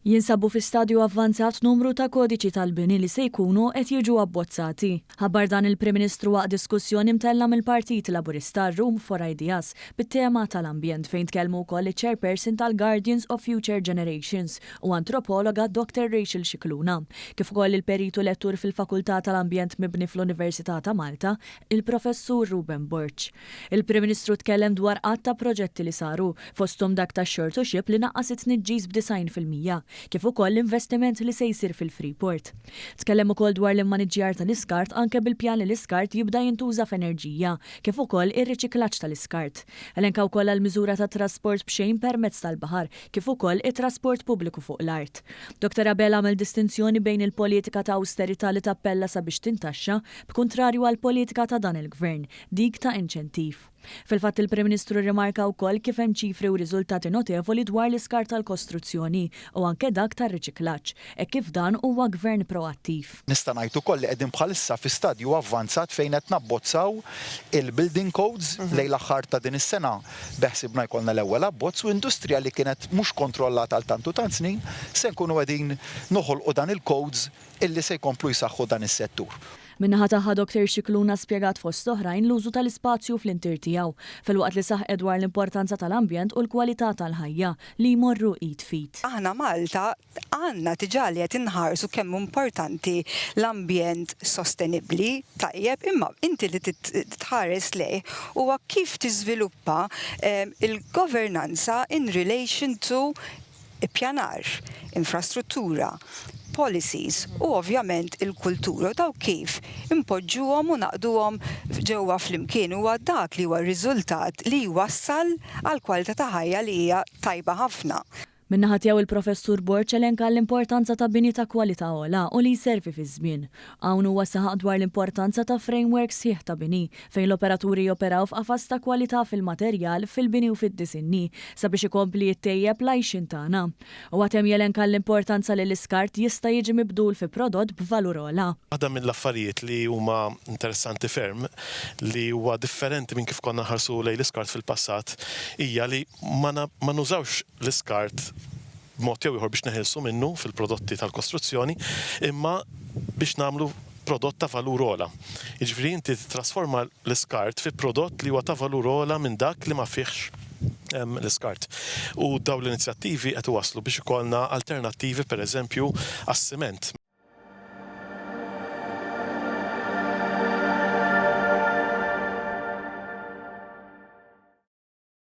Jinsabu fi stadju avvanzat numru ta' kodiċi tal-bini li se jkunu qed jiġu abbozzati. Ħabbar dan il-Prim Ministru waqt diskussjoni mtella mill-Partit Laburista Room for Ideas bit-tema tal-ambjent fejn tkellmu wkoll iċ-Chairperson tal-Guardians of Future Generations u antropologa Dr. Rachel Scicluna, kif ukoll il-peritu lettur fil-Fakultà tal-Ambjent mibni fl-Università ta' Malta, il-Professur Ruben Borch. Il-Prim Ministru tkellem dwar qatt ta' proġetti li saru fosthom dak ta' short-to-ship li naqqas it-tniġġis b'90%. Kif ukoll l-investiment li se jsir fil-Freeport. Tkellem ukoll dwar l-immaniġġjar tal-iskart anke bil-pjan li l-iskart jibda jintuża f'enerġija, kif ukoll ir-riċiklaġġ tal-iskart. Elenka wkoll għall-miżura ta' trasport b'xejn permezz tal-baħar, kif ukoll it-trasport pubbliku fuq l-art. Dr. Abel għamel distinzjoni bejn il-politika ta' awsterità li tappella sabiex tintaxxa b'kuntrarju għall-politika ta' dan il-gvern, dik ta' inċentiv. Fil-fatt il-Prim Ministru rimarka wkoll kif hemm ċifri u riżultati notevoli dwar l-iskart tal-kostruzzjoni u anke dak tar-riċiklaġġ, e kif dan huwa gvern proattiv. Nista' ngħid ukoll li qegħdin bħalissa fi stadju avvanzat fejn qed nabbozzaw il-building codes lejn l-aħħar ta' din is-sena beħsibna jkollna l-ewwel abbozz u industrija li kienet mhux kontrollata għal tantu tant snin se nkunu qegħdin noħolqu dan il-codes illi se jkomplu jsaħħu dan is-settur. Minnaħa taħħa Dr. Scicluna spjegat fost oħrajn l-użu tal-ispazju fl-intir tiegħu filwaqt li saħqet dwar l-importanza tal-ambjent u l-kwalità tal-ħajja li jmorru id fit. Aħna Malta għandna diġà li qed inħarsu kemm importanti l-ambjent sostenibbli tajjeb imma inti li titħares lejh huwa kif tiżviluppa il-governanza in relation to ippjanar, infrastruttura, policies u ovvjament il-kultura daw kif impoġġuhom u naqduhom ġewwa flimkien huwa dak li huwa r-riżultat li jwassal għal kwalità ta' ħajja li hija tajba ħafna. Minnaħa tiegħu il-Professur Borch elenka l-importanza ta' bini ta' kwalità ogħla u li jservi fi żmien. Hawn huwa saħaq dwar l-importanza ta' framework sħiħ ta' bini fejn l-operaturi joperaw f'qafas ta' kwalità fil-materjal, fil-bini u fid-disinni sabiex ikompli jittejjeb l-għajxin tagħna. U għatem jelenka l-importanza li l-iskart jista' jiġi mibdul fi prodott b'valur ogħla. Waħda mill-affarijiet li huma interessanti ferm li huwa differenti minn kif konna ħarsu lejn l-iskart fil-passat hija li ma nużawx l-iskart b'mod jew ieħor biex neħilsu minnu fil-prodotti tal-kostruzzjoni, imma biex nagħmlu prodott ta' valur ogħla. Jiġifieri inti titrasforma l-iskart fi prodott li huwa ta' valur ogħla minn dak li ma fihx l-iskart. U dawn l-inizjattivi qed iwasslu biex ikollna alternattivi pereżempju għas-siment.